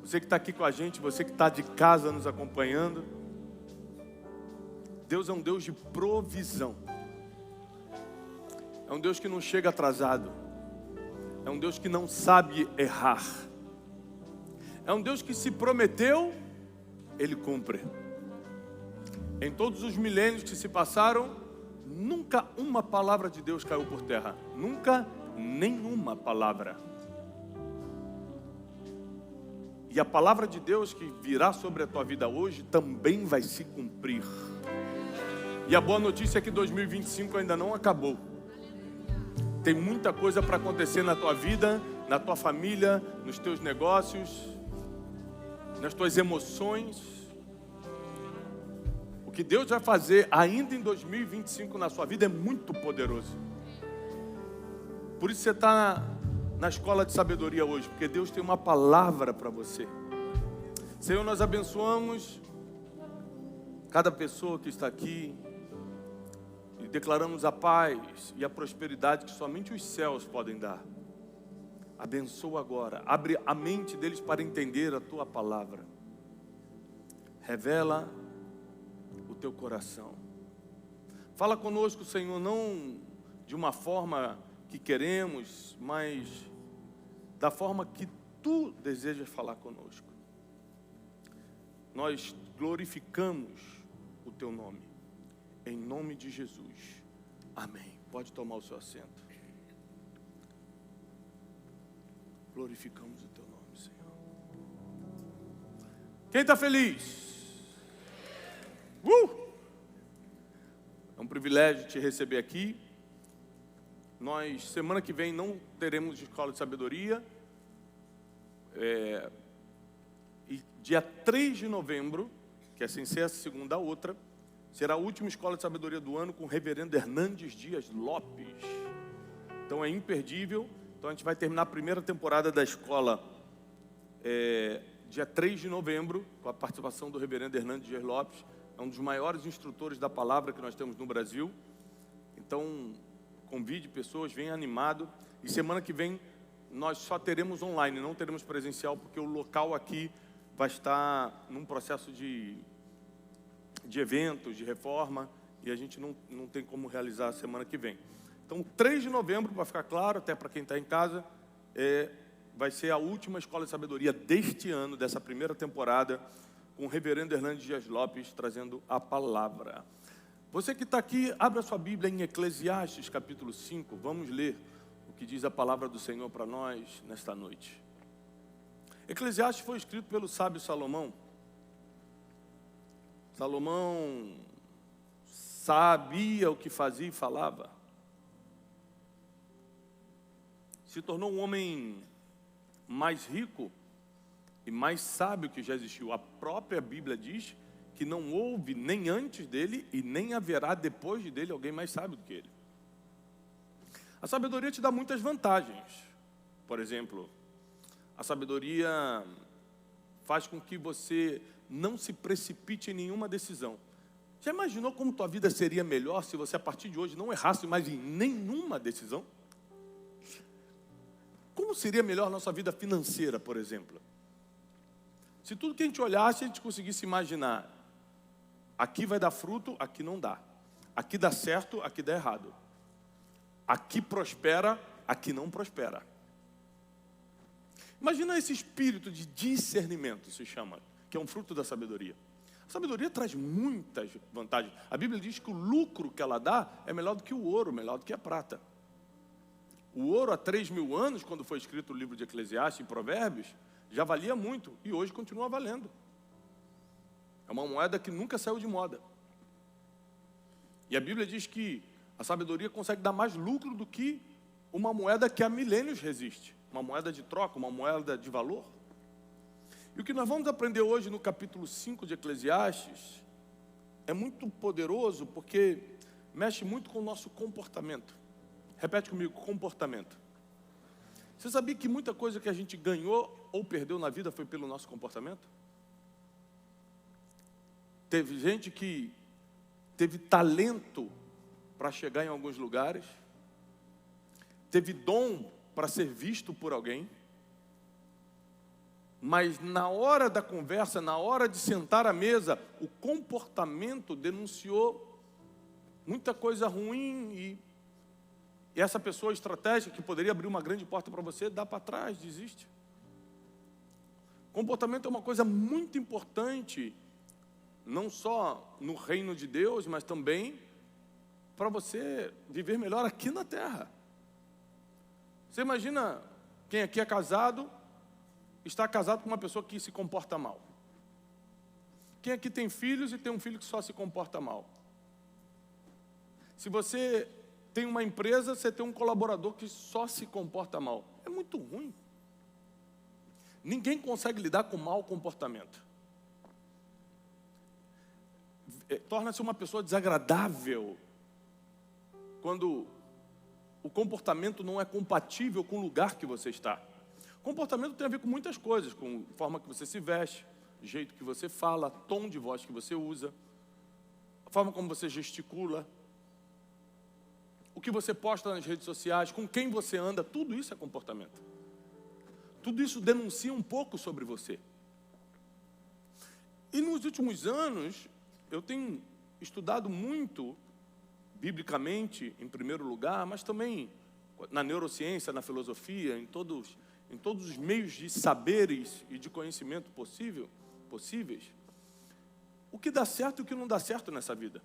você que está aqui com a gente, você que está de casa nos acompanhando. Deus é um Deus de provisão. É um Deus que não chega atrasado. É um Deus que não sabe errar. É um Deus que se prometeu, Ele cumpre. Em todos os milênios que se passaram, nunca uma palavra de Deus caiu por terra. Nunca nenhuma palavra. E a palavra de Deus que virá sobre a tua vida hoje também vai se cumprir. E a boa notícia é que 2025 ainda não acabou. Tem muita coisa para acontecer na tua vida, na tua família, nos teus negócios, nas tuas emoções. O que Deus vai fazer ainda em 2025 na sua vida é muito poderoso. Por isso você está na escola de sabedoria hoje, porque Deus tem uma palavra para você. Senhor, nós abençoamos cada pessoa que está aqui e declaramos a paz e a prosperidade que somente os céus podem dar. Abençoa agora, abre a mente deles para entender a tua palavra. Revela o teu coração. Fala conosco, Senhor, não de uma forma que queremos, mas da forma que Tu desejas falar conosco. Nós glorificamos o Teu nome, em nome de Jesus. Amém. Pode tomar o seu assento. Glorificamos o Teu nome, Senhor. Quem está feliz? É um privilégio te receber aqui. Nós, semana que vem, não teremos escola de sabedoria. E dia 3 de novembro, que é sem ser a segunda a outra, será a última escola de sabedoria do ano com o reverendo Hernandes Dias Lopes. Então é imperdível. Então a gente vai terminar a primeira temporada da escola dia 3 de novembro, com a participação do reverendo Hernandes Dias Lopes. É um dos maiores instrutores da palavra que nós temos no Brasil. Então, convide pessoas, venha animado. E semana que vem nós só teremos online, não teremos presencial, porque o local aqui vai estar num processo de eventos, de reforma, e a gente não tem como realizar a semana que vem. Então, 3 de novembro, para ficar claro, até para quem está em casa, vai ser a última escola de sabedoria deste ano, dessa primeira temporada, com o reverendo Hernandes Dias Lopes trazendo a palavra. Você que está aqui, abra sua Bíblia em Eclesiastes, capítulo 5. Vamos ler o que diz a palavra do Senhor para nós nesta noite. Eclesiastes foi escrito pelo sábio Salomão. Salomão sabia o que fazia e falava. Se tornou um homem mais rico e mais sábio que já existiu. A própria Bíblia diz que não houve nem antes dele e nem haverá depois dele alguém mais sábio do que ele. A sabedoria te dá muitas vantagens. Por exemplo, a sabedoria faz com que você não se precipite em nenhuma decisão. Já imaginou como tua vida seria melhor se você a partir de hoje não errasse mais em nenhuma decisão? Como seria melhor a nossa vida financeira, por exemplo? Se tudo que a gente olhasse, a gente conseguisse imaginar, aqui vai dar fruto, aqui não dá. Aqui dá certo, aqui dá errado. Aqui prospera, aqui não prospera. Imagina esse espírito de discernimento, se chama, que é um fruto da sabedoria. A sabedoria traz muitas vantagens. A Bíblia diz que o lucro que ela dá é melhor do que o ouro, melhor do que a prata. O ouro há 3.000 anos, quando foi escrito o livro de Eclesiastes e Provérbios, já valia muito e hoje continua valendo. É uma moeda que nunca saiu de moda. E a Bíblia diz que a sabedoria consegue dar mais lucro do que uma moeda que há milênios resiste. Uma moeda de troca, uma moeda de valor. E o que nós vamos aprender hoje no capítulo 5 de Eclesiastes é muito poderoso porque mexe muito com o nosso comportamento. Repete comigo, comportamento. Você sabia que muita coisa que a gente ganhou ou perdeu na vida foi pelo nosso comportamento? Teve gente que teve talento para chegar em alguns lugares, teve dom para ser visto por alguém, mas na hora da conversa, na hora de sentar à mesa, o comportamento denunciou muita coisa ruim e essa pessoa estratégica que poderia abrir uma grande porta para você, dá para trás, desiste. Comportamento é uma coisa muito importante, não só no reino de Deus, mas também para você viver melhor aqui na terra. Você imagina quem aqui é casado, está casado com uma pessoa que se comporta mal. Quem aqui tem filhos e tem um filho que só se comporta mal. Se você tem uma empresa, você tem um colaborador que só se comporta mal. É muito ruim. Ninguém consegue lidar com mau comportamento. Torna-se uma pessoa desagradável quando o comportamento não é compatível com o lugar que você está. Comportamento tem a ver com muitas coisas, com a forma que você se veste, o jeito que você fala, tom de voz que você usa, a forma como você gesticula, o que você posta nas redes sociais, com quem você anda, tudo isso é comportamento. Tudo isso denuncia um pouco sobre você. E nos últimos anos, eu tenho estudado muito, biblicamente, em primeiro lugar, mas também na neurociência, na filosofia, em todos os meios de saberes e de conhecimento possíveis, o que dá certo e o que não dá certo nessa vida.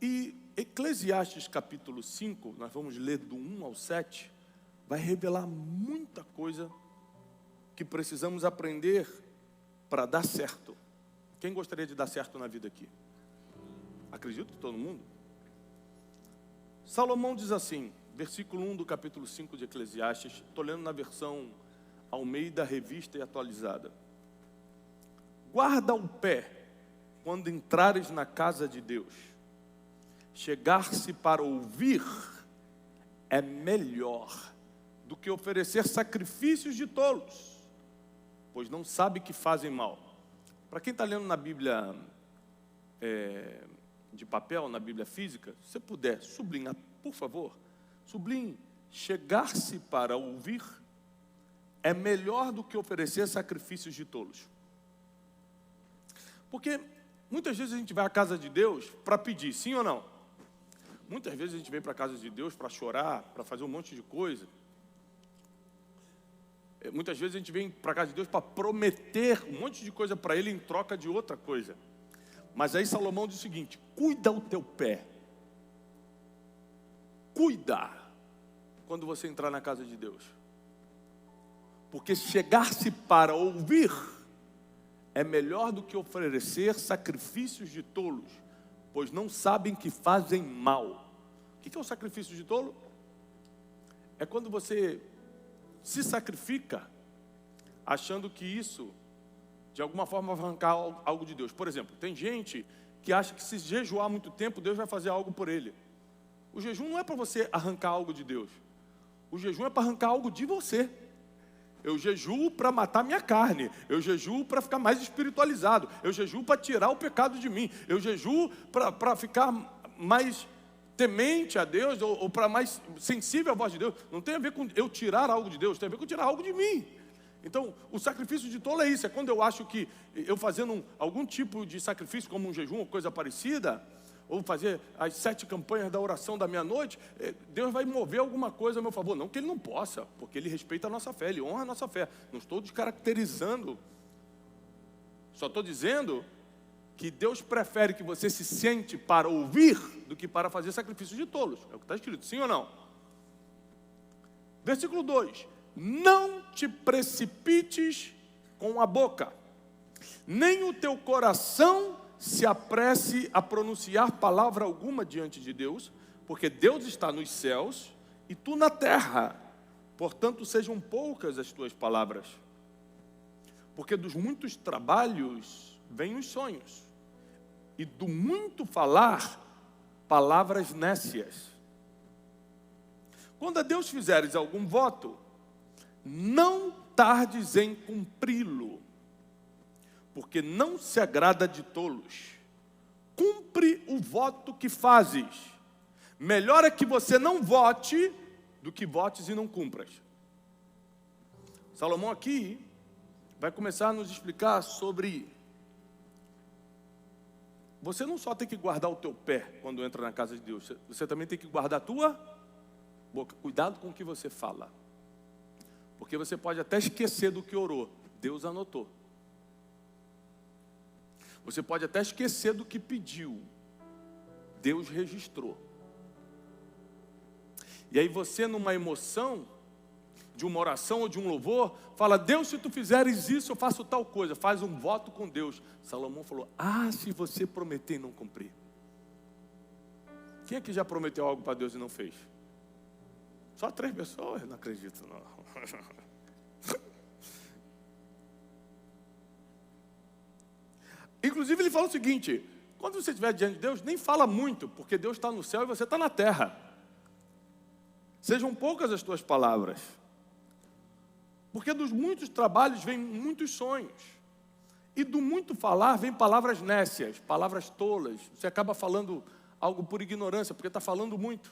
E Eclesiastes capítulo 5, nós vamos ler do 1 ao 7, vai revelar muita coisa que precisamos aprender para dar certo. Quem gostaria de dar certo na vida aqui? Acredito que todo mundo. Salomão diz assim, versículo 1 do capítulo 5 de Eclesiastes, estou lendo na versão Almeida, revista e atualizada. Guarda o pé quando entrares na casa de Deus. Chegar-se para ouvir é melhor do que oferecer sacrifícios de tolos, pois não sabe que fazem mal. Para quem está lendo na Bíblia de papel, na Bíblia física, se você puder sublinhar, por favor, sublinhe, chegar-se para ouvir é melhor do que oferecer sacrifícios de tolos. Porque muitas vezes a gente vai à casa de Deus para pedir, sim ou não? Muitas vezes a gente vem para a casa de Deus para chorar, para fazer um monte de coisa. Muitas vezes a gente vem para a casa de Deus para prometer um monte de coisa para Ele em troca de outra coisa. Mas aí Salomão diz o seguinte, cuida o teu pé. Cuida quando você entrar na casa de Deus. Porque chegar-se para ouvir é melhor do que oferecer sacrifícios de tolos, pois não sabem que fazem mal. O que é o sacrifício de tolo? É quando você se sacrifica achando que isso de alguma forma vai arrancar algo de Deus. Por exemplo, tem gente que acha que se jejuar muito tempo, Deus vai fazer algo por ele. O jejum não é para você arrancar algo de Deus. O jejum é para arrancar algo de você. Eu jejuo para matar minha carne. Eu jejuo para ficar mais espiritualizado. Eu jejuo para tirar o pecado de mim. Eu jejuo para ficar mais temente a Deus ou para mais sensível à voz de Deus. Não tem a ver com eu tirar algo de Deus, tem a ver com tirar algo de mim. Então, o sacrifício de tolo é isso. É quando eu acho que eu fazendo algum tipo de sacrifício, como um jejum ou coisa parecida, ou fazer as 7 campanhas da oração da meia-noite, Deus vai mover alguma coisa a meu favor. Não que Ele não possa, porque Ele respeita a nossa fé, Ele honra a nossa fé. Não estou descaracterizando. Só estou dizendo que Deus prefere que você se sente para ouvir do que para fazer sacrifícios de tolos. É o que está escrito, sim ou não? Versículo 2. Não te precipites com a boca, nem o teu coração se apresse a pronunciar palavra alguma diante de Deus, porque Deus está nos céus e tu na terra, portanto sejam poucas as tuas palavras. Porque dos muitos trabalhos vêm os sonhos, e do muito falar, palavras nécias. Quando a Deus fizeres algum voto, não tardes em cumpri-lo, porque não se agrada de tolos. Cumpre o voto que fazes. Melhor é que você não vote do que votes e não cumpras. Salomão aqui vai começar a nos explicar sobre... Você não só tem que guardar o teu pé quando entra na casa de Deus, você também tem que guardar a tua boca. Cuidado com o que você fala. Porque você pode até esquecer do que orou. Deus anotou. Você pode até esquecer do que pediu. Deus registrou. E aí você, numa emoção de uma oração ou de um louvor, fala: Deus, se tu fizeres isso, eu faço tal coisa. Faz um voto com Deus. Salomão falou: se você prometer e não cumprir. Quem aqui já prometeu algo para Deus e não fez? Só 3 pessoas? Não acredito, não. Inclusive ele fala o seguinte: quando você estiver diante de Deus, nem fala muito, porque Deus está no céu e você está na terra. Sejam poucas as tuas palavras. Porque dos muitos trabalhos vêm muitos sonhos. E do muito falar vem palavras nécias, palavras tolas. Você acaba falando algo por ignorância, porque está falando muito.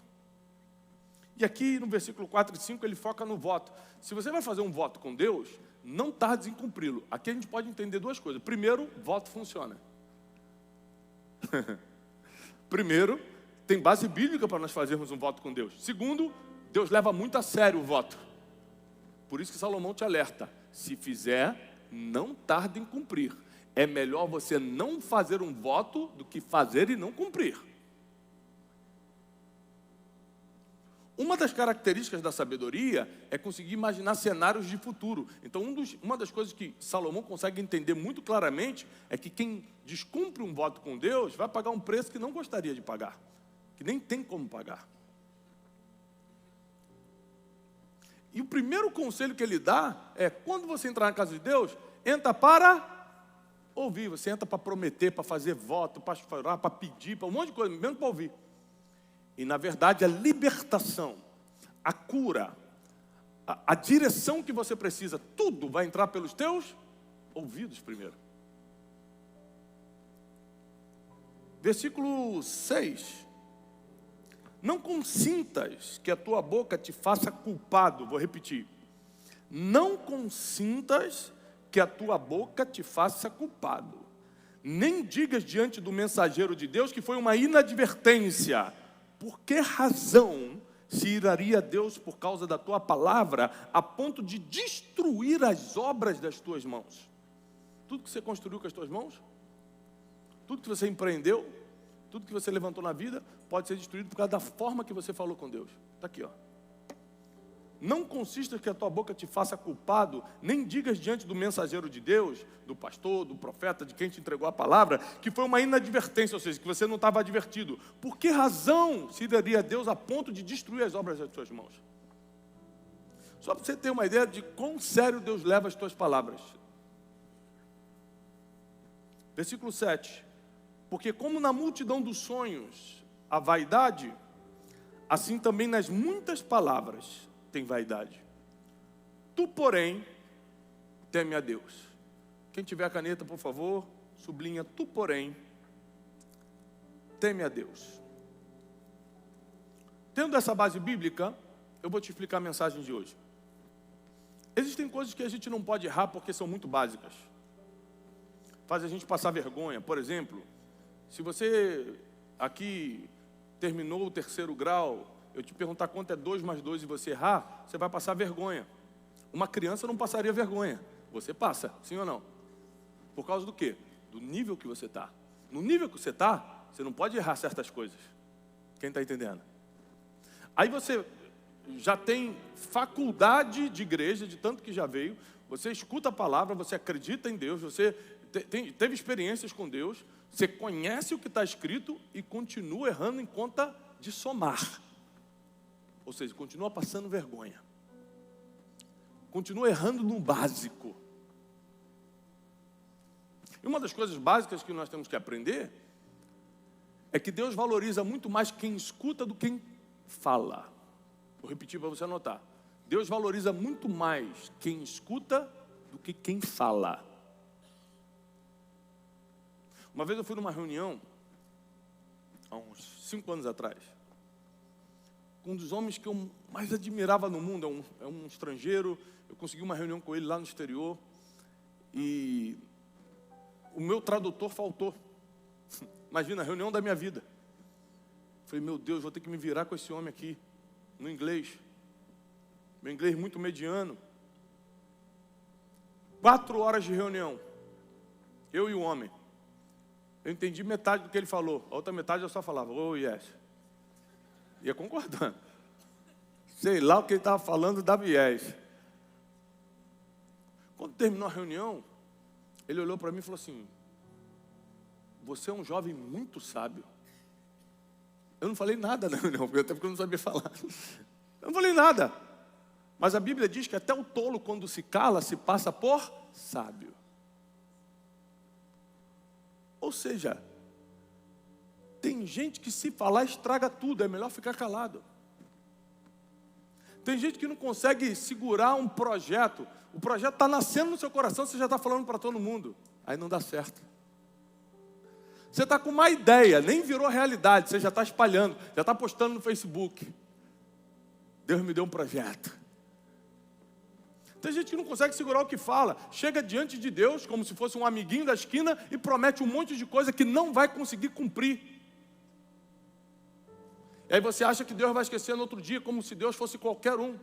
E aqui no versículo 4 e 5 ele foca no voto. Se você vai fazer um voto com Deus, não tardes em cumpri-lo. Aqui a gente pode entender 2 coisas. Primeiro, voto funciona. Primeiro, tem base bíblica para nós fazermos um voto com Deus. Segundo, Deus leva muito a sério o voto. Por isso que Salomão te alerta: se fizer, não tarde em cumprir. É melhor você não fazer um voto do que fazer e não cumprir. Uma das características da sabedoria é conseguir imaginar cenários de futuro. Então, uma das coisas que Salomão consegue entender muito claramente é que quem descumpre um voto com Deus vai pagar um preço que não gostaria de pagar, que nem tem como pagar. E o primeiro conselho que ele dá é: quando você entrar na casa de Deus, entra para ouvir. Você entra para prometer, para fazer voto, para chorar, para pedir, para um monte de coisa, mesmo para ouvir. E na verdade a libertação, a cura, a direção que você precisa, tudo vai entrar pelos teus ouvidos primeiro. Versículo 6. Não consintas que a tua boca te faça culpado. Vou repetir. Não consintas que a tua boca te faça culpado. Nem digas diante do mensageiro de Deus que foi uma inadvertência. Por que razão se iraria Deus por causa da tua palavra, a ponto de destruir as obras das tuas mãos? Tudo que você construiu com as tuas mãos, tudo que você empreendeu, tudo que você levantou na vida, pode ser destruído por causa da forma que você falou com Deus. Está aqui, ó. Não consista que a tua boca te faça culpado, nem digas diante do mensageiro de Deus, do pastor, do profeta, de quem te entregou a palavra, que foi uma inadvertência, ou seja, que você não estava advertido. Por que razão se daria a Deus a ponto de destruir as obras das tuas mãos? Só para você ter uma ideia de quão sério Deus leva as tuas palavras. Versículo 7. Porque como na multidão dos sonhos há vaidade, assim também nas muitas palavras tem vaidade. Tu, porém, teme a Deus. Quem tiver a caneta, por favor, sublinha: tu, porém, teme a Deus. Tendo essa base bíblica, eu vou te explicar a mensagem de hoje. Existem coisas que a gente não pode errar porque são muito básicas. Faz a gente passar vergonha. Por exemplo, se você aqui terminou o 3º grau, eu te perguntar quanto é 2 mais 2 e você errar, você vai passar vergonha. Uma criança não passaria vergonha. Você passa, sim ou não? Por causa do quê? Do nível que você está. No nível que você está, você não pode errar certas coisas. Quem está entendendo? Aí você já tem faculdade de igreja, de tanto que já veio, você escuta a palavra, você acredita em Deus, você teve experiências com Deus, você conhece o que está escrito e continua errando em conta de somar. Ou seja, continua passando vergonha. Continua errando no básico. E uma das coisas básicas que nós temos que aprender é que Deus valoriza muito mais quem escuta do que quem fala. Vou repetir para você anotar. Deus valoriza muito mais quem escuta do que quem fala. Uma vez eu fui numa reunião, há uns 5 anos atrás, com um dos homens que eu mais admirava no mundo. É um estrangeiro eu consegui uma reunião com ele lá no exterior e o meu tradutor faltou. Imagina, a reunião da minha vida. Falei, meu Deus, vou ter que me virar com esse homem aqui, no inglês. Meu inglês muito mediano. 4 horas de reunião. Eu e o homem. Eu entendi metade do que ele falou. A outra metade eu só falava, oh yes. Ia concordando. Sei lá o que ele estava falando, dava yes. Quando terminou a reunião, ele olhou para mim e falou assim, você é um jovem muito sábio. Eu não falei nada na reunião, até porque eu não sabia falar. Eu não falei nada. Mas a Bíblia diz que até o tolo, quando se cala, se passa por sábio. Ou seja, tem gente que se falar estraga tudo, é melhor ficar calado. Tem gente que não consegue segurar um projeto. O projeto está nascendo no seu coração, você já está falando para todo mundo. Aí não dá certo. Você está com uma ideia, nem virou realidade, você já está espalhando, já está postando no Facebook. Deus me deu um projeto. Tem gente que não consegue segurar o que fala. Chega diante de Deus como se fosse um amiguinho da esquina e promete um monte de coisa que não vai conseguir cumprir. E aí você acha que Deus vai esquecer no outro dia, como se Deus fosse qualquer um.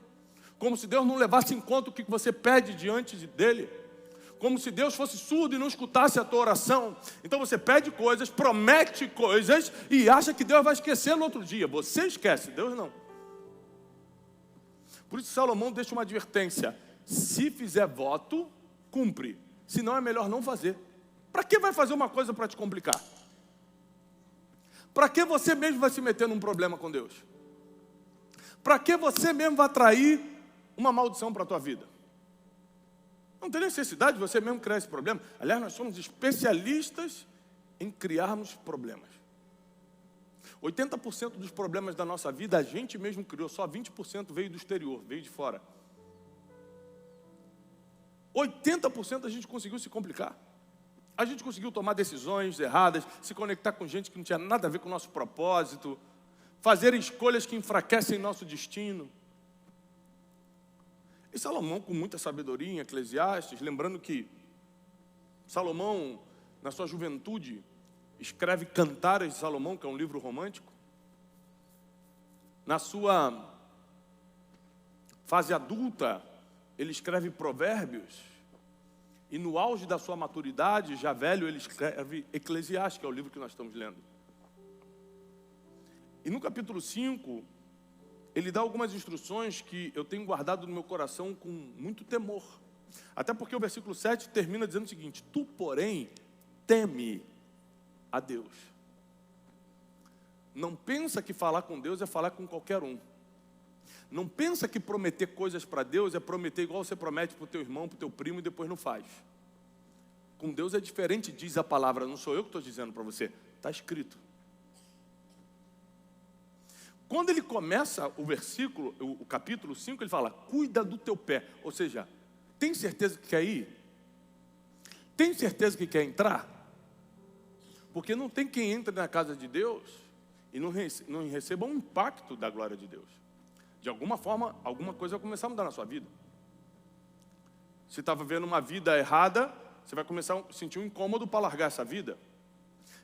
Como se Deus não levasse em conta o que você pede diante dele. Como se Deus fosse surdo e não escutasse a tua oração. Então você pede coisas, promete coisas e acha que Deus vai esquecer no outro dia. Você esquece, Deus não. Por isso Salomão deixa uma advertência. Se fizer voto, cumpre. Senão é melhor não fazer. Para que vai fazer uma coisa para te complicar? Para que você mesmo vai se meter num problema com Deus? Para que você mesmo vai atrair uma maldição para a tua vida? Não tem necessidade de você mesmo criar esse problema. Aliás, nós somos especialistas em criarmos problemas. 80% dos problemas da nossa vida a gente mesmo criou, só 20% veio do exterior, veio de fora. 80% a gente conseguiu se complicar. A gente conseguiu tomar decisões erradas, se conectar com gente que não tinha nada a ver com o nosso propósito, fazer escolhas que enfraquecem nosso destino. E Salomão, com muita sabedoria em Eclesiastes, lembrando que Salomão, na sua juventude, escreve Cantares de Salomão, que é um livro romântico. Na sua fase adulta, ele escreve Provérbios. E no auge da sua maturidade, já velho, ele escreve Eclesiastes, que é o livro que nós estamos lendo. E no capítulo 5, ele dá algumas instruções que eu tenho guardado no meu coração com muito temor. Até porque o versículo 7 termina dizendo o seguinte: tu, porém, teme a Deus. Não pensa que falar com Deus é falar com qualquer um. Não pensa que prometer coisas para Deus é prometer igual você promete para o teu irmão, para o teu primo e depois não faz. Com Deus é diferente, diz a palavra, não sou eu que estou dizendo para você, está escrito. Quando ele começa o versículo, o capítulo 5, ele fala, cuida do teu pé. Ou seja, tem certeza que quer ir? Tem certeza que quer entrar? Porque não tem quem entre na casa de Deus e não receba um impacto da glória de Deus. De alguma forma, alguma coisa vai começar a mudar na sua vida. Se está vivendo uma vida errada, você vai começar a sentir um incômodo para largar essa vida.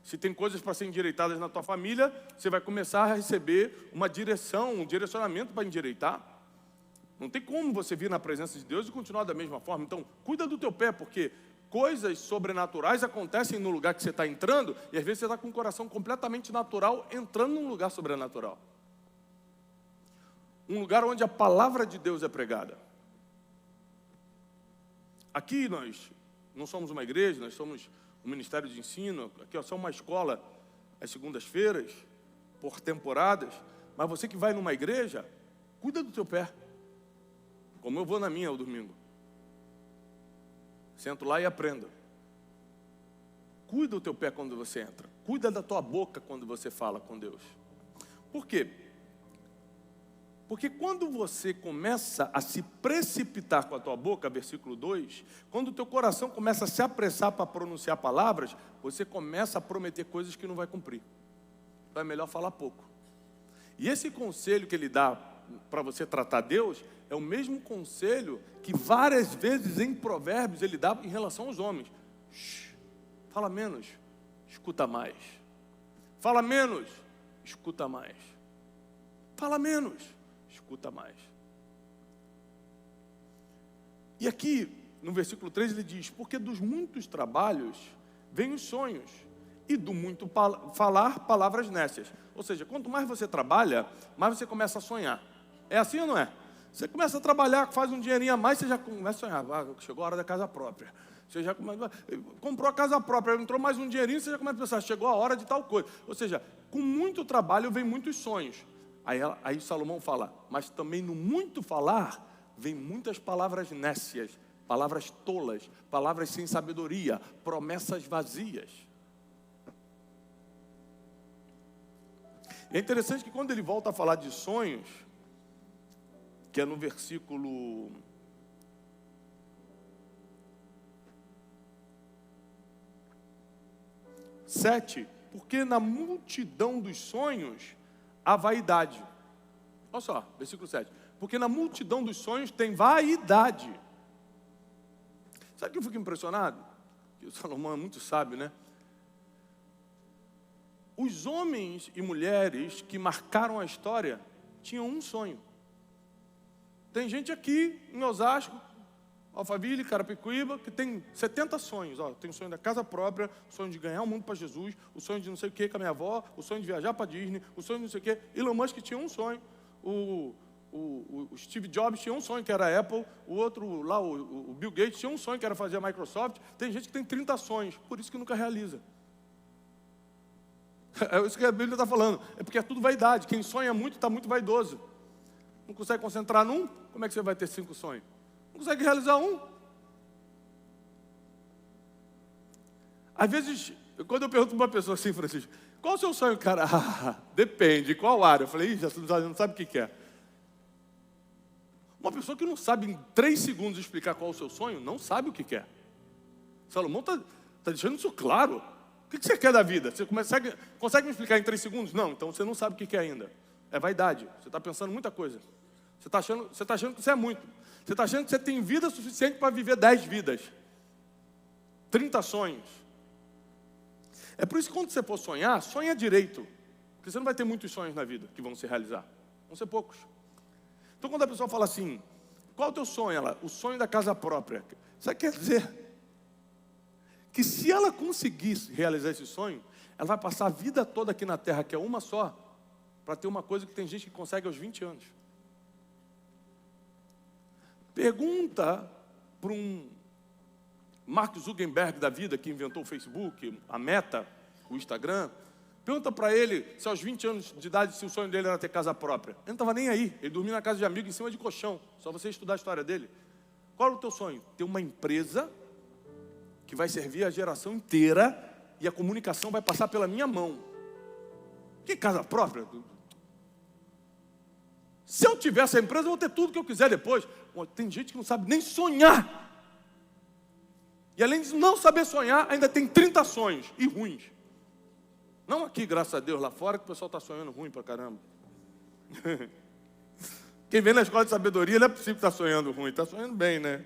Se tem coisas para serem endireitadas na tua família, você vai começar a receber uma direção, um direcionamento para endireitar. Não tem como você vir na presença de Deus e continuar da mesma forma. Então, cuida do teu pé, porque coisas sobrenaturais acontecem no lugar que você está entrando, e às vezes você está com o coração completamente natural, entrando num lugar sobrenatural. Um lugar onde a palavra de Deus é pregada. Aqui nós não somos uma igreja, nós somos um ministério de ensino, aqui é só uma escola às segundas-feiras, por temporadas, mas você que vai numa igreja, cuida do teu pé, como eu vou na minha ao domingo. Sento lá e aprendo. Cuida do teu pé quando você entra, cuida da tua boca quando você fala com Deus. Por quê? Porque quando você começa a se precipitar com a tua boca, versículo 2, quando o teu coração começa a se apressar para pronunciar palavras, você começa a prometer coisas que não vai cumprir. Então é melhor falar pouco. E esse conselho que ele dá para você tratar Deus, é o mesmo conselho que várias vezes em Provérbios ele dá em relação aos homens. Fala menos, escuta mais. Fala menos, escuta mais. Fala menos, escuta mais. E aqui, no versículo 3, ele diz: porque dos muitos trabalhos vêm os sonhos, e do muito falar, palavras nécias. Ou seja, quanto mais você trabalha, mais você começa a sonhar. É assim ou não é? Você começa a trabalhar, faz um dinheirinho a mais, você já começa a sonhar. Chegou a hora da casa própria. Você já comprou a casa própria, entrou mais um dinheirinho, você já começa a pensar, chegou a hora de tal coisa. Ou seja, com muito trabalho vem muitos sonhos. Aí Salomão fala, mas também no muito falar, vem muitas palavras nécias, palavras tolas, palavras sem sabedoria, promessas vazias. É interessante que quando ele volta a falar de sonhos, que é no versículo 7, porque na multidão dos sonhos há vaidade. Olha só, versículo 7. Porque na multidão dos sonhos tem vaidade. Sabe o que eu fico impressionado? Que o Salomão é muito sábio, né? Os homens e mulheres que marcaram a história tinham um sonho. Tem gente aqui em Osasco, Alphaville, Carapicuíba, que tem 70 sonhos. Ó, tem o sonho da casa própria, o sonho de ganhar o mundo para Jesus, o sonho de não sei o que com a minha avó, o sonho de viajar para Disney, o sonho de não sei o que. Elon Musk tinha um sonho. O Steve Jobs tinha um sonho, que era a Apple. O outro lá, o Bill Gates, tinha um sonho, que era fazer a Microsoft. Tem gente que tem 30 sonhos, por isso que nunca realiza. É isso que a Bíblia está falando. É porque é tudo vaidade. Quem sonha muito está muito vaidoso. Não consegue concentrar num, como é que você vai ter 5 sonhos? Não consegue realizar um. Às vezes, quando eu pergunto para uma pessoa assim, Francisco, qual é o seu sonho, cara? Depende, qual área? Eu falei, já não sabe o que é. Uma pessoa que não sabe em 3 segundos explicar qual é o seu sonho, não sabe o que quer. Salomão está deixando isso claro. O que você quer da vida? Você consegue me explicar em 3 segundos? Não, então você não sabe o que quer ainda. É vaidade. Você está pensando muita coisa. Você está achando que você é muito. Você está achando que você tem vida suficiente para viver 10 vidas. 30 sonhos. É por isso que quando você for sonhar, sonha direito. Porque você não vai ter muitos sonhos na vida que vão se realizar. Vão ser poucos. Então quando a pessoa fala assim, qual é o teu sonho? Ela, o sonho da casa própria. Isso quer dizer que se ela conseguisse realizar esse sonho, ela vai passar a vida toda aqui na terra, que é uma só, para ter uma coisa que tem gente que consegue aos 20 anos. Pergunta para um Mark Zuckerberg da vida, que inventou o Facebook, a Meta, o Instagram. Pergunta para ele se aos 20 anos de idade, se o sonho dele era ter casa própria. Ele não estava nem aí, ele dormia na casa de amigo em cima de colchão. Só você estudar a história dele. Qual era o teu sonho? Ter uma empresa que vai servir a geração inteira e a comunicação vai passar pela minha mão. Que casa própria? Se eu tiver essa empresa, eu vou ter tudo que eu quiser depois. Tem gente que não sabe nem sonhar. E além de não saber sonhar, ainda tem 30 sonhos, e ruins. Não aqui, graças a Deus, lá fora, que o pessoal está sonhando ruim pra caramba. Quem vem na escola de sabedoria, não é possível estar sonhando ruim, está sonhando bem, né?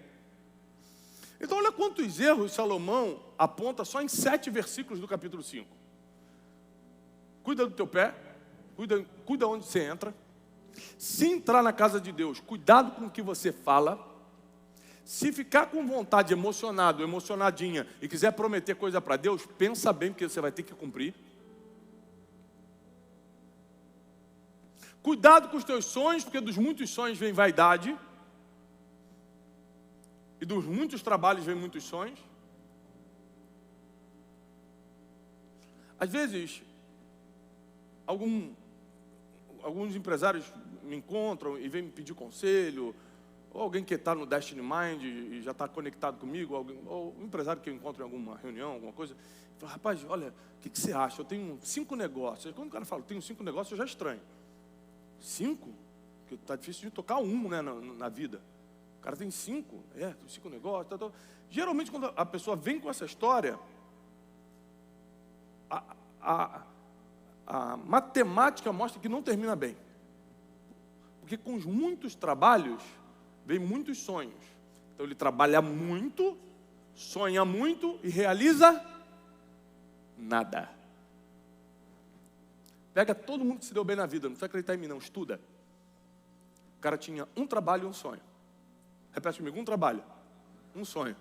Então olha quantos erros Salomão aponta só em 7 versículos do capítulo 5. Cuida do teu pé, cuida onde você entra. Se entrar na casa de Deus, cuidado com o que você fala. Se ficar com vontade, emocionado, emocionadinha, e quiser prometer coisa para Deus, pensa bem, porque você vai ter que cumprir. Cuidado com os teus sonhos, porque dos muitos sonhos vem vaidade. E dos muitos trabalhos vem muitos sonhos. Às vezes, alguns empresários me encontram e vêm me pedir conselho, ou alguém que está no Destiny Mind e já está conectado comigo, ou um empresário que eu encontro em alguma reunião, alguma coisa, fala, rapaz, olha, o que você acha? Eu tenho 5 negócios. Quando o cara fala, eu tenho 5 negócios, eu já estranho. 5? Porque está difícil de tocar um, né, na vida. O cara tem 5, tem 5 negócios. Tá. Geralmente, quando a pessoa vem com essa história, a matemática mostra que não termina bem. Porque com os muitos trabalhos, vem muitos sonhos. Então ele trabalha muito, sonha muito e realiza nada. Pega todo mundo que se deu bem na vida, não precisa acreditar em mim não, estuda. O cara tinha um trabalho e um sonho. Repete comigo, um trabalho, um sonho.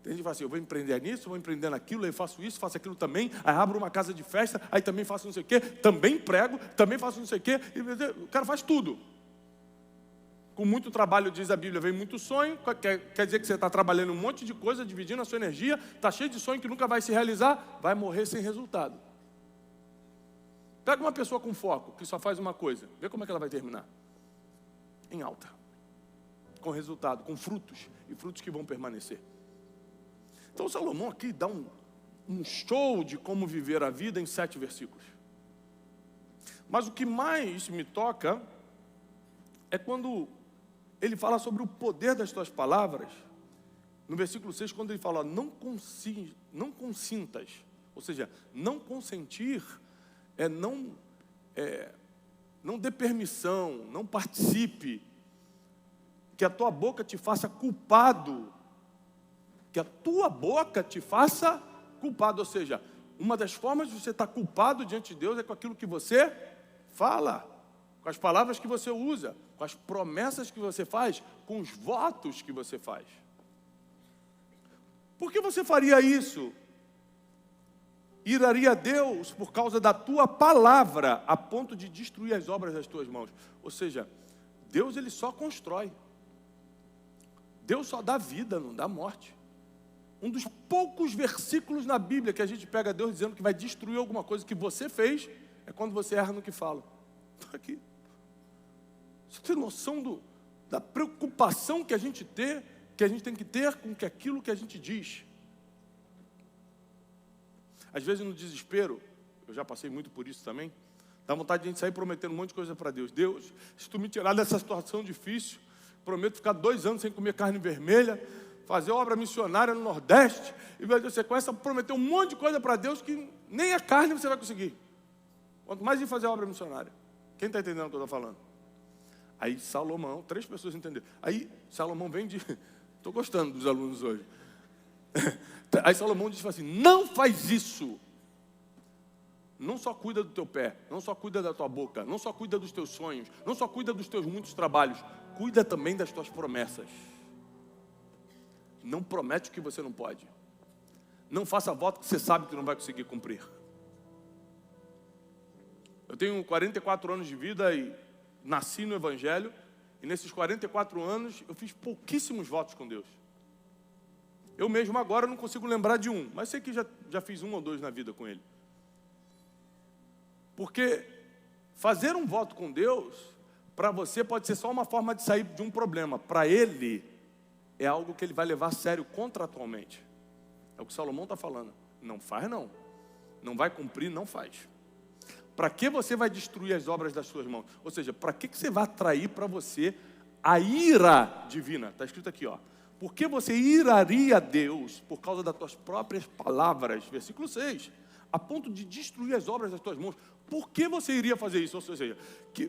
Tem gente que fala assim, eu vou empreender nisso, vou empreender naquilo, aí faço isso, faço aquilo também, aí abro uma casa de festa, aí também faço não sei o quê, também prego, também faço não sei o quê, e o cara faz tudo. Com muito trabalho, diz a Bíblia, vem muito sonho, quer dizer que você está trabalhando um monte de coisa, dividindo a sua energia, está cheio de sonho que nunca vai se realizar, vai morrer sem resultado. Pega uma pessoa com foco, que só faz uma coisa, vê como é que ela vai terminar. Em alta. Com resultado, com frutos, e frutos que vão permanecer. Então Salomão aqui dá um show de como viver a vida em 7 versículos. Mas o que mais me toca é quando ele fala sobre o poder das tuas palavras. No versículo 6, quando ele fala, não consintas, ou seja, não consentir não dê permissão, não participe, que a tua boca te faça culpado, que a tua boca te faça culpado, ou seja, uma das formas de você estar culpado diante de Deus é com aquilo que você fala, com as palavras que você usa, com as promessas que você faz, com os votos que você faz. Por que você faria isso? Iraria a Deus por causa da tua palavra, a ponto de destruir as obras das tuas mãos. Ou seja, Deus ele só constrói. Deus só dá vida, não dá morte. Um dos poucos versículos na Bíblia que a gente pega Deus dizendo que vai destruir alguma coisa que você fez, é quando você erra no que fala. Está aqui. Você tem noção da preocupação que a gente tem que ter com aquilo que a gente diz. Às vezes no desespero, eu já passei muito por isso também, dá vontade de a gente sair prometendo um monte de coisa para Deus. Deus, se tu me tirar dessa situação difícil, prometo ficar 2 anos sem comer carne vermelha, fazer obra missionária no Nordeste, e você começa a prometer um monte de coisa para Deus que nem a carne você vai conseguir. Quanto mais ir fazer obra missionária. Quem está entendendo o que eu estou falando? Aí Salomão, 3 pessoas entenderam. Aí Salomão vem de... Estou gostando dos alunos hoje. Aí Salomão diz assim, não faz isso. Não só cuida do teu pé, não só cuida da tua boca, não só cuida dos teus sonhos, não só cuida dos teus muitos trabalhos, cuida também das tuas promessas. Não promete o que você não pode. Não faça voto que você sabe que não vai conseguir cumprir. Eu tenho 44 anos de vida e nasci no Evangelho, e nesses 44 anos eu fiz pouquíssimos votos com Deus. Eu mesmo agora não consigo lembrar de um, mas sei que já fiz 1 ou 2 na vida com Ele. Porque fazer um voto com Deus, para você pode ser só uma forma de sair de um problema. Para Ele, é algo que Ele vai levar a sério contratualmente. É o que Salomão está falando. Não faz não. Não vai cumprir, não faz. Para que você vai destruir as obras das suas mãos? Ou seja, para que você vai atrair para você a ira divina? Está escrito aqui, ó. Por que você iraria a Deus por causa das tuas próprias palavras? Versículo 6. A ponto de destruir as obras das tuas mãos. Por que você iria fazer isso? Ou seja,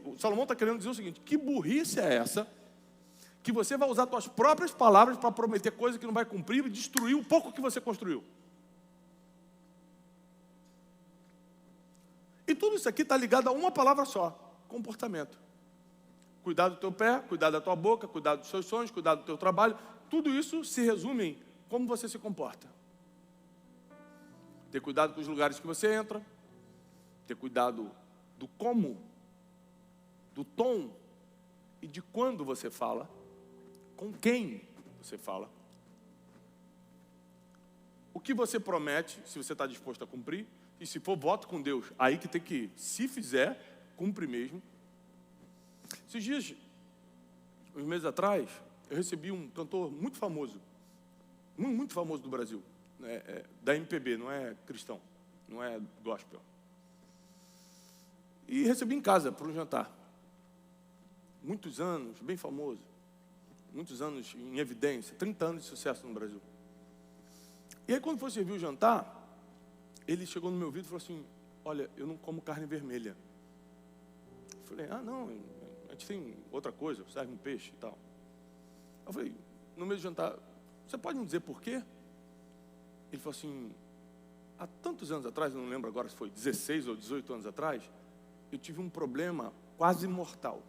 o Salomão está querendo dizer o seguinte, que burrice é essa, que você vai usar suas próprias palavras para prometer coisa que não vai cumprir e destruir o pouco que você construiu. E tudo isso aqui está ligado a uma palavra só, comportamento. Cuidar do teu pé, cuidar da tua boca, cuidar dos seus sonhos, cuidar do teu trabalho. Tudo isso se resume em como você se comporta. Ter cuidado com os lugares que você entra, ter cuidado do como, do tom e de quando você fala, com quem você fala. O que você promete, se você está disposto a cumprir, e se for voto com Deus, aí que tem que, se fizer, cumpre mesmo. Esses dias, uns meses atrás, eu recebi um cantor muito famoso do Brasil, da MPB, não é cristão, não é gospel. E recebi em casa para um jantar. Muitos anos, bem famoso, muitos anos em evidência, 30 anos de sucesso no Brasil. E aí quando foi servir o jantar, ele chegou no meu ouvido e falou assim, olha, eu não como carne vermelha. Eu falei, não, gente tem outra coisa, serve um peixe e tal. Eu falei, no meio do jantar, você pode me dizer por quê? Ele falou assim, há tantos anos atrás, não lembro agora se foi 16 ou 18 anos atrás, eu tive um problema quase mortal.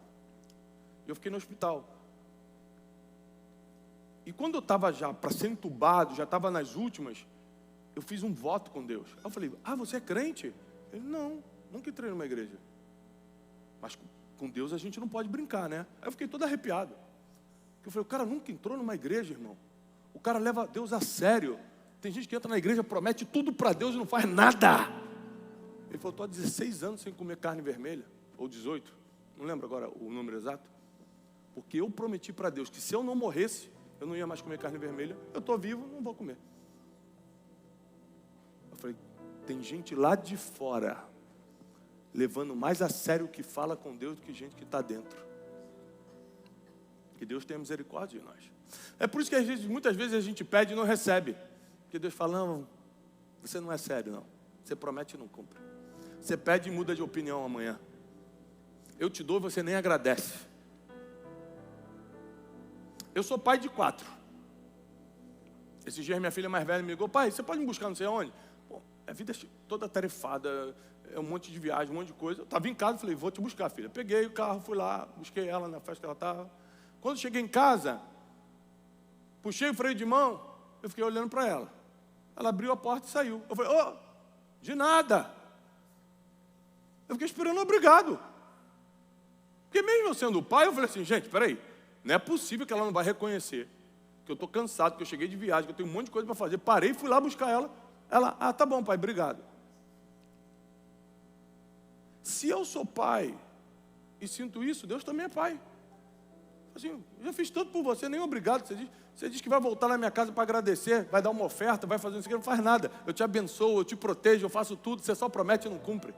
Eu fiquei no hospital. E quando eu estava já para ser entubado, já estava nas últimas, eu fiz um voto com Deus. Aí eu falei, você é crente? Ele, não, nunca entrei numa igreja. Mas com Deus a gente não pode brincar, né? Aí eu fiquei todo arrepiado. Eu falei, o cara nunca entrou numa igreja, irmão. O cara leva Deus a sério. Tem gente que entra na igreja, promete tudo para Deus e não faz nada. Ele falou, estou há 16 anos sem comer carne vermelha. Ou 18, não lembro agora o número exato. Porque eu prometi para Deus que se eu não morresse, eu não ia mais comer carne vermelha. Eu estou vivo, não vou comer. Eu falei, tem gente lá de fora levando mais a sério o que fala com Deus do que gente que está dentro. Que Deus tenha misericórdia de nós. É por isso que muitas vezes a gente pede e não recebe. Porque Deus fala, não, você não é sério não. Você promete e não cumpre. Você pede e muda de opinião amanhã. Eu te dou e você nem agradece. Eu sou pai de 4. Esses dias minha filha mais velha me ligou, pai, você pode me buscar não sei aonde? Pô, a vida é toda tarefada, é um monte de viagem, um monte de coisa. Eu estava em casa, falei, vou te buscar, filha. Peguei o carro, fui lá, busquei ela na festa que ela estava. Quando cheguei em casa, puxei o freio de mão, eu fiquei olhando para ela. Ela abriu a porta e saiu. Eu falei, de nada. Eu fiquei esperando obrigado. Porque mesmo eu sendo o pai, eu falei assim, gente, peraí, não é possível que ela não vai reconhecer que eu estou cansado, que eu cheguei de viagem, que eu tenho um monte de coisa para fazer. Parei, fui lá buscar ela. Ela, tá bom, pai, obrigado. Se eu sou pai e sinto isso, Deus também é pai. Assim, eu já fiz tanto por você, nem obrigado. Você diz que vai voltar na minha casa para agradecer, vai dar uma oferta, vai fazer isso aqui, não faz nada. Eu te abençoo, eu te protejo, eu faço tudo, você só promete e não cumpre.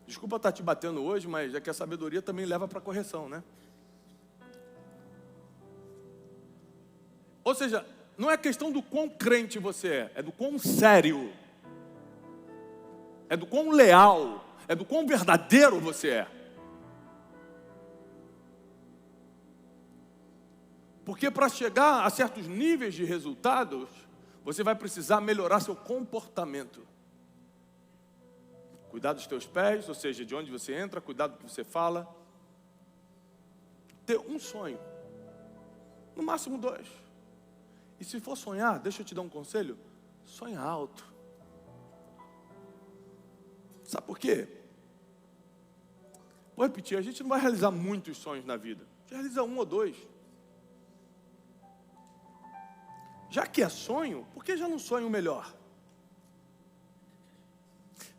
Desculpa estar te batendo hoje, mas é que a sabedoria também leva para a correção, né? Ou seja, não é questão do quão crente você é do quão sério, é do quão leal, é do quão verdadeiro você é. Porque para chegar a certos níveis de resultados, você vai precisar melhorar seu comportamento. Cuidar dos teus pés, ou seja, de onde você entra, cuidar do que você fala. Ter um sonho, no máximo 2. E se for sonhar, deixa eu te dar um conselho, sonha alto. Sabe por quê? Vou repetir, a gente não vai realizar muitos sonhos na vida. A gente realiza 1 ou 2. Já que é sonho, por que já não sonha o melhor?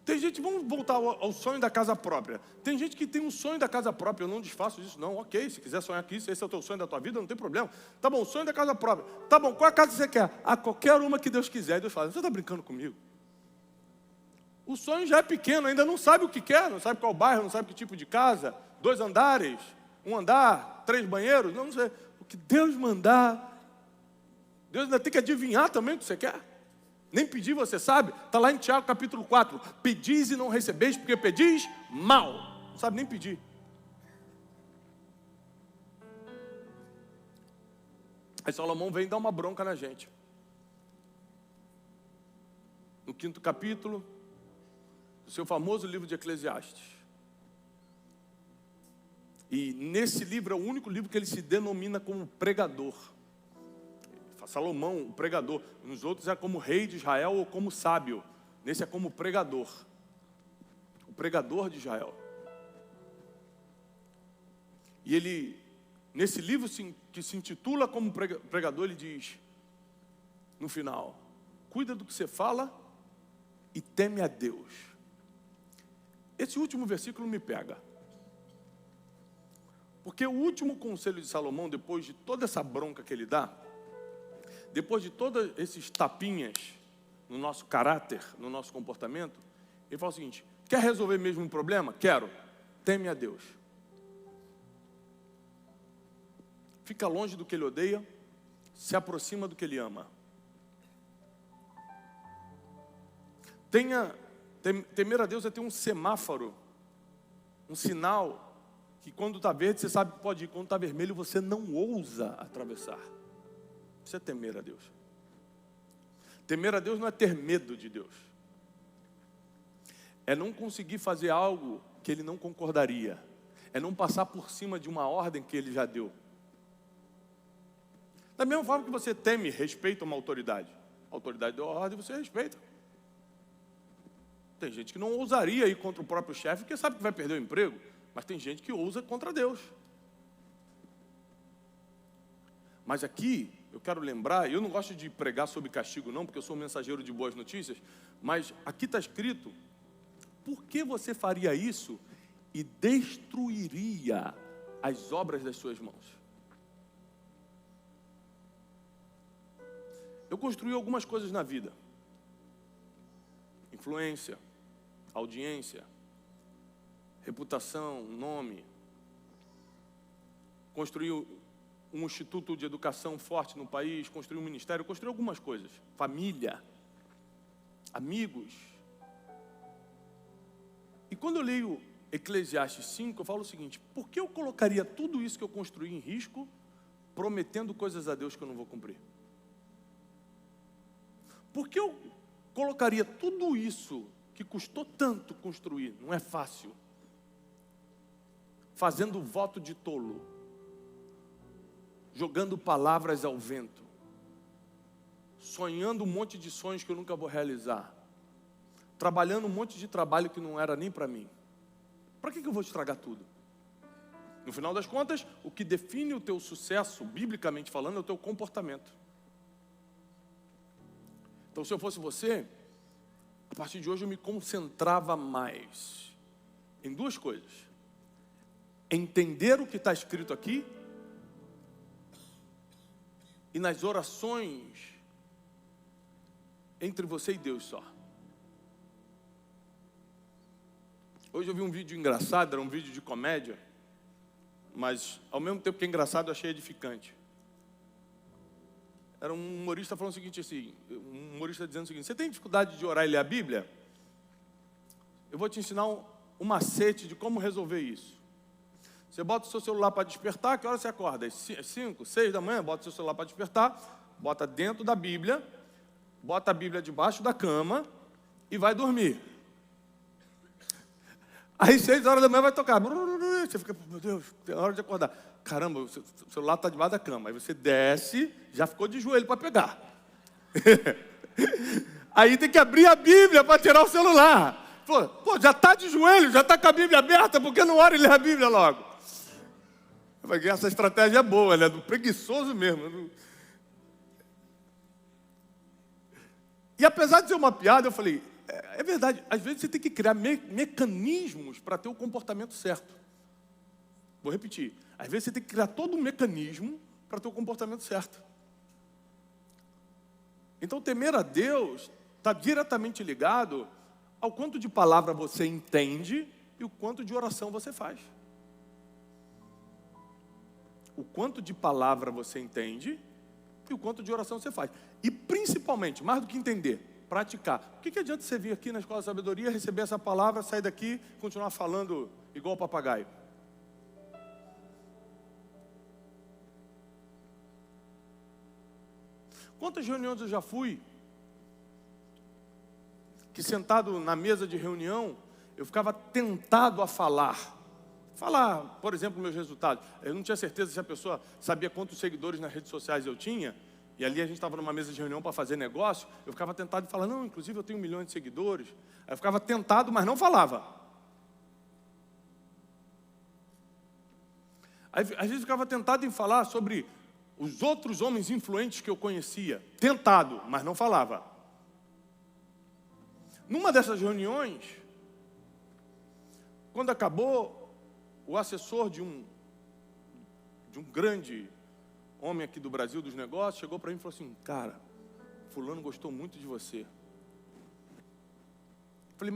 Tem gente, vamos voltar ao sonho da casa própria. Tem gente que tem um sonho da casa própria, eu não desfaço disso não, ok, se quiser sonhar aqui, se esse é o teu sonho da tua vida, não tem problema. Tá bom, sonho da casa própria. Tá bom, qual a casa você quer? Qualquer uma que Deus quiser. E Deus fala, você está brincando comigo? O sonho já é pequeno, ainda não sabe o que quer, não sabe qual bairro, não sabe que tipo de casa, 2 andares, 1 andar, 3 banheiros, não sei. O que Deus mandar, Deus ainda tem que adivinhar também o que você quer. Nem pedir você sabe, está lá em Tiago capítulo 4, pedis e não recebeis, porque pedis mal, não sabe nem pedir. Aí Salomão vem dar uma bronca na gente. No 5º capítulo, do seu famoso livro de Eclesiastes. E nesse livro é o único livro que ele se denomina como pregador. Salomão, o pregador. Nos outros é como rei de Israel ou como sábio. Nesse é como pregador. O pregador de Israel. E ele, nesse livro que se intitula como pregador, ele diz, no final, cuida do que você fala e teme a Deus. Esse último versículo me pega. Porque o último conselho de Salomão, depois de toda essa bronca que ele dá, depois de todos esses tapinhas no nosso caráter, no nosso comportamento, ele fala o seguinte, quer resolver mesmo um problema? Quero. Teme a Deus. Fica longe do que ele odeia, se aproxima do que ele ama. Temer a Deus é ter um semáforo um sinal que quando está verde você sabe que pode ir, quando está vermelho você não ousa atravessar. Isso é temer a Deus. Temer a Deus não é ter medo de Deus. É não conseguir fazer algo que Ele não concordaria. É não passar por cima de uma ordem que Ele já deu. Da mesma forma que você teme, respeita uma autoridade. A autoridade deu a ordem e você respeita. Tem gente que não ousaria ir contra o próprio chefe, porque sabe que vai perder o emprego. Mas tem gente que ousa contra Deus. Mas aqui, eu quero lembrar, eu não gosto de pregar sobre castigo não, porque eu sou um mensageiro de boas notícias, mas aqui está escrito, por que você faria isso e destruiria as obras das suas mãos? Eu construí algumas coisas na vida. Influência, audiência, reputação, nome. Construí um instituto de educação forte no país, construí um ministério, construí algumas coisas. Família, amigos. E quando eu leio Eclesiastes 5, eu falo o seguinte, por que eu colocaria tudo isso que eu construí em risco, prometendo coisas a Deus que eu não vou cumprir? Por que eu colocaria tudo isso que custou tanto construir, não é fácil, fazendo voto de tolo, jogando palavras ao vento, sonhando um monte de sonhos que eu nunca vou realizar, trabalhando um monte de trabalho que não era nem para mim? Para que eu vou estragar tudo? No final das contas, o que define o teu sucesso, biblicamente falando, é o teu comportamento. Então, se eu fosse você, a partir de hoje eu me concentrava mais em duas coisas. Entender o que está escrito aqui e nas orações entre você e Deus só. Hoje eu vi um vídeo engraçado, era um vídeo de comédia, mas ao mesmo tempo que é engraçado, eu achei edificante. Era um humorista falando o seguinte assim, um humorista dizendo o seguinte, você tem dificuldade de orar e ler a Bíblia? Eu vou te ensinar um macete de como resolver isso. Você bota o seu celular para despertar, que hora você acorda? Às 5, 6 da manhã, bota o seu celular para despertar, bota dentro da Bíblia, bota a Bíblia debaixo da cama e vai dormir. Aí 6 horas da manhã vai tocar. Você fica, meu Deus, é hora de acordar. Caramba, o celular está debaixo da cama. Aí você desce, já ficou de joelho para pegar. Aí tem que abrir a Bíblia para tirar o celular. Pô, já está de joelho, já está com a Bíblia aberta, por que não ora e lê a Bíblia logo? Eu falei, essa estratégia é boa, né? Do preguiçoso mesmo. E apesar de ser uma piada, eu falei, é verdade, às vezes você tem que criar mecanismos para ter o comportamento certo. Vou repetir, às vezes você tem que criar todo um mecanismo para ter o comportamento certo. Então, temer a Deus está diretamente ligado ao quanto de palavra você entende e o quanto de oração você faz. O quanto de palavra você entende e o quanto de oração você faz. E principalmente, mais do que entender, praticar. O que adianta você vir aqui na Escola da Sabedoria, receber essa palavra, sair daqui e continuar falando igual papagaio? Quantas reuniões eu já fui, que sentado na mesa de reunião, eu ficava tentado a falar, por exemplo, meus resultados. Eu não tinha certeza se a pessoa sabia quantos seguidores nas redes sociais eu tinha, e ali a gente estava numa mesa de reunião para fazer negócio, eu ficava tentado de falar, não, inclusive eu tenho 1 milhão de seguidores. Aí eu ficava tentado, mas não falava. Aí, às vezes eu ficava tentado em falar sobre os outros homens influentes que eu conhecia, tentado, mas não falava. Numa dessas reuniões, quando acabou, o assessor de um grande homem aqui do Brasil, dos negócios, chegou para mim e falou assim, cara, fulano gostou muito de você. Eu falei,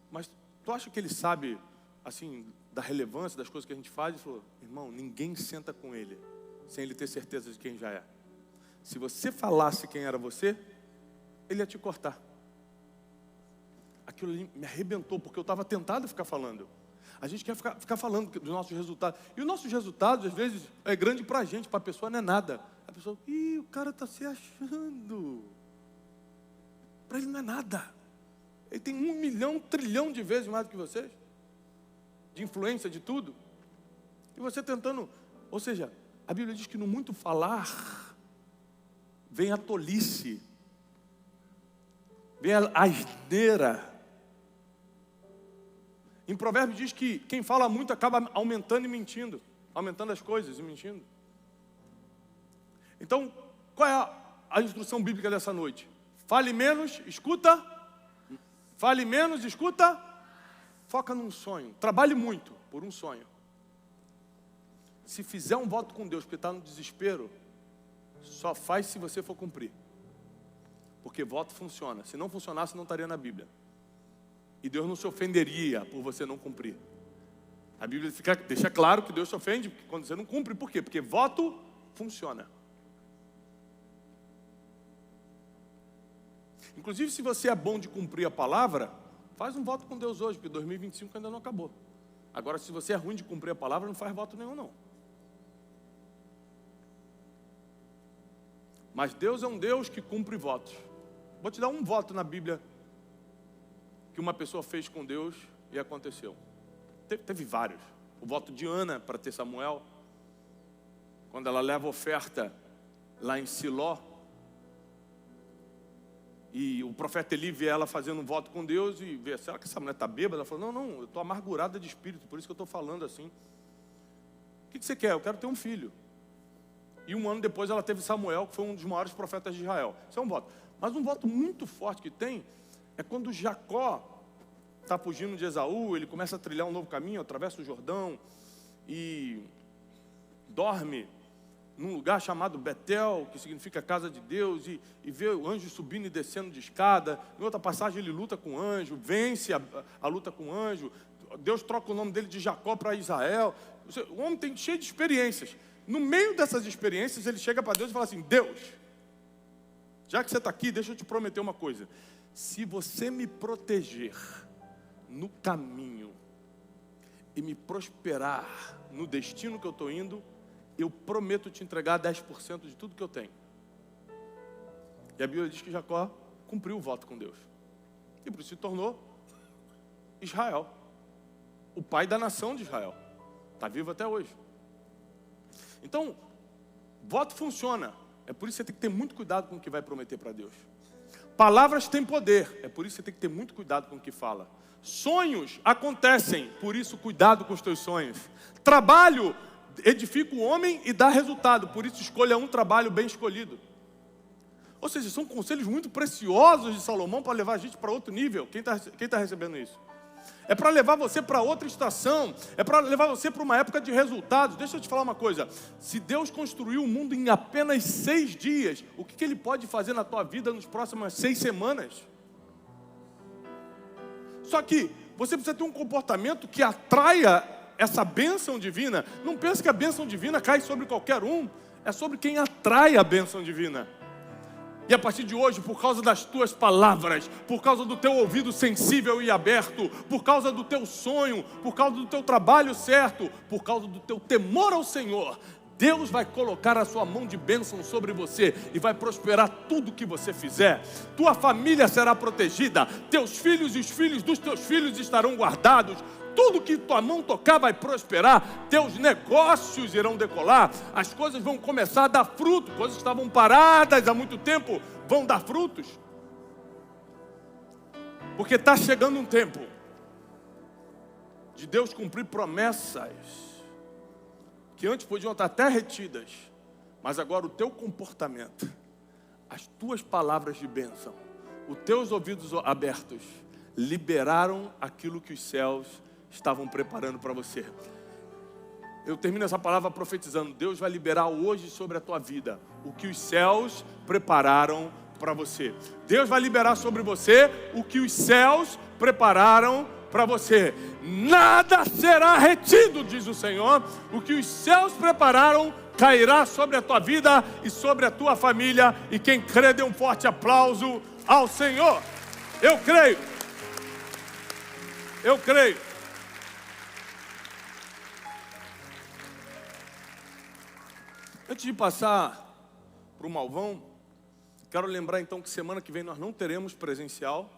mas tu acha que ele sabe, assim, da relevância das coisas que a gente faz? Ele falou, irmão, ninguém senta com ele sem ele ter certeza de quem já é. Se você falasse quem era você, ele ia te cortar. Aquilo ali me arrebentou, porque eu estava tentado a ficar falando. A gente quer ficar falando dos nossos resultados. E os nossos resultados, às vezes, é grande para a gente, para a pessoa não é nada. A pessoa, o cara está se achando. Para ele não é nada. Ele tem 1 milhão, 1 trilhão de vezes mais do que vocês. De influência, de tudo. E você tentando... Ou seja, a Bíblia diz que no muito falar, vem a tolice. Vem a asneira. Em Provérbios diz que quem fala muito acaba aumentando e mentindo. Aumentando as coisas e mentindo. Então, qual é a instrução bíblica dessa noite? Fale menos, escuta. Fale menos, escuta. Foca num sonho. Trabalhe muito por um sonho. Se fizer um voto com Deus porque está no desespero, só faz se você for cumprir. Porque voto funciona. Se não funcionasse, não estaria na Bíblia. E Deus não se ofenderia por você não cumprir. A Bíblia deixa claro que Deus se ofende quando você não cumpre. Por quê? Porque voto funciona. Inclusive, se você é bom de cumprir a palavra, faz um voto com Deus hoje, porque 2025 ainda não acabou. Agora, se você é ruim de cumprir a palavra, não faz voto nenhum, não. Mas Deus é um Deus que cumpre votos. Vou te dar um voto na Bíblia que uma pessoa fez com Deus e aconteceu. Teve vários. O voto de Ana para ter Samuel, quando ela leva oferta lá em Siló, e o profeta Eli vê ela fazendo um voto com Deus e vê, será que essa mulher está bêbada? Ela falou, não, eu estou amargurada de espírito, por isso que eu estou falando assim. O que você quer? Eu quero ter um filho. E 1 ano depois ela teve Samuel, que foi um dos maiores profetas de Israel. Isso é um voto. Mas um voto muito forte que tem é quando Jacó está fugindo de Esaú, ele começa a trilhar um novo caminho, atravessa o Jordão e dorme num lugar chamado Betel, que significa casa de Deus, e vê o anjo subindo e descendo de escada. Em outra passagem ele luta com o anjo, vence a luta com o anjo. Deus troca o nome dele de Jacó para Israel. O homem tem cheio de experiências. No meio dessas experiências ele chega para Deus e fala assim, Deus, já que você está aqui, deixa eu te prometer uma coisa. Se você me proteger no caminho e me prosperar no destino que eu estou indo, eu prometo te entregar 10% de tudo que eu tenho. E a Bíblia diz que Jacó cumpriu o voto com Deus. E por isso se tornou Israel. O pai da nação de Israel. Está vivo até hoje. Então, voto funciona. É por isso que você tem que ter muito cuidado com o que vai prometer para Deus. Palavras têm poder. É por isso que você tem que ter muito cuidado com o que fala. Sonhos acontecem. Por isso, cuidado com os teus sonhos. Trabalho edifica o homem e dá resultado. Por isso, escolha um trabalho bem escolhido. Ou seja, são conselhos muito preciosos de Salomão para levar a gente para outro nível. Quem tá recebendo isso? É para levar você para outra estação. É para levar você para uma época de resultados. Deixa eu te falar uma coisa. Se Deus construiu o mundo em apenas 6 dias, o que Ele pode fazer na tua vida nas próximas 6 semanas? Só que você precisa ter um comportamento que atraia essa bênção divina. Não pense que a bênção divina cai sobre qualquer um. É sobre quem atrai a bênção divina. E a partir de hoje, por causa das tuas palavras, por causa do teu ouvido sensível e aberto, por causa do teu sonho, por causa do teu trabalho certo, por causa do teu temor ao Senhor, Deus vai colocar a sua mão de bênção sobre você e vai prosperar tudo que você fizer. Tua família será protegida, teus filhos e os filhos dos teus filhos estarão guardados. Tudo que tua mão tocar vai prosperar, teus negócios irão decolar, as coisas vão começar a dar fruto, coisas que estavam paradas há muito tempo vão dar frutos. Porque está chegando um tempo de Deus cumprir promessas que antes podiam estar até retidas, mas agora o teu comportamento, as tuas palavras de bênção, os teus ouvidos abertos, liberaram aquilo que os céus estavam preparando para você. Eu termino essa palavra profetizando. Deus vai liberar hoje sobre a tua vida o que os céus prepararam para você. Deus vai liberar sobre você o que os céus prepararam para você. Nada será retido, diz o Senhor. O que os céus prepararam cairá sobre a tua vida e sobre a tua família. E quem crê, dê um forte aplauso ao Senhor. Eu creio. Eu creio. Antes de passar para o Malvão, quero lembrar então que semana que vem nós não teremos presencial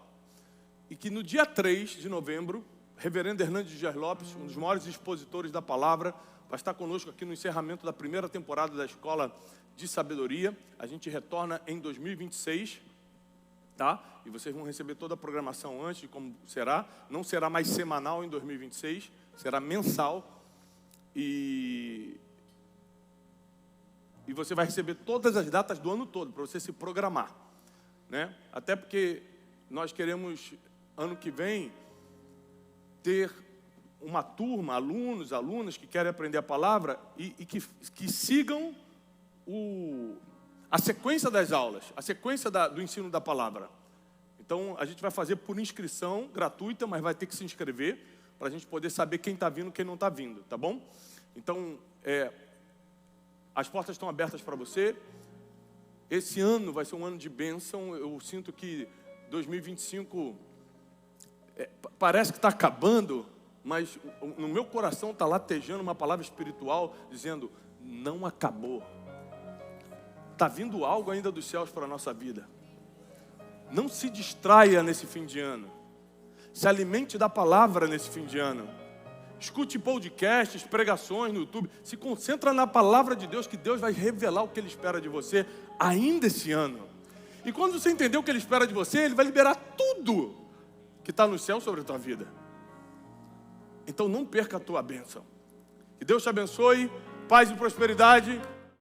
e que no dia 3 de novembro, Reverendo Hernandes Dias Lopes, um dos maiores expositores da palavra, vai estar conosco aqui no encerramento da primeira temporada da Escola de Sabedoria. A gente retorna em 2026, tá? E vocês vão receber toda a programação antes de como será. Não será mais semanal em 2026, será mensal. E você vai receber todas as datas do ano todo, para você se programar, né? Até porque nós queremos, ano que vem, ter uma turma, alunos, alunas que querem aprender a palavra e que sigam a sequência das aulas, a sequência do ensino da palavra. Então, a gente vai fazer por inscrição gratuita, mas vai ter que se inscrever para a gente poder saber quem está vindo e quem não está vindo, tá bom? Então, as portas estão abertas para você. Esse ano vai ser um ano de bênção. Eu sinto que 2025 parece que está acabando, mas no meu coração está latejando uma palavra espiritual dizendo, não acabou. Está vindo algo ainda dos céus para a nossa vida. Não se distraia nesse fim de ano. Se alimente da palavra nesse fim de ano. Escute podcasts, pregações no YouTube. Se concentra na palavra de Deus, que Deus vai revelar o que Ele espera de você ainda esse ano. E quando você entender o que Ele espera de você, Ele vai liberar tudo que está no céu sobre a tua vida. Então não perca a tua bênção. Que Deus te abençoe, paz e prosperidade.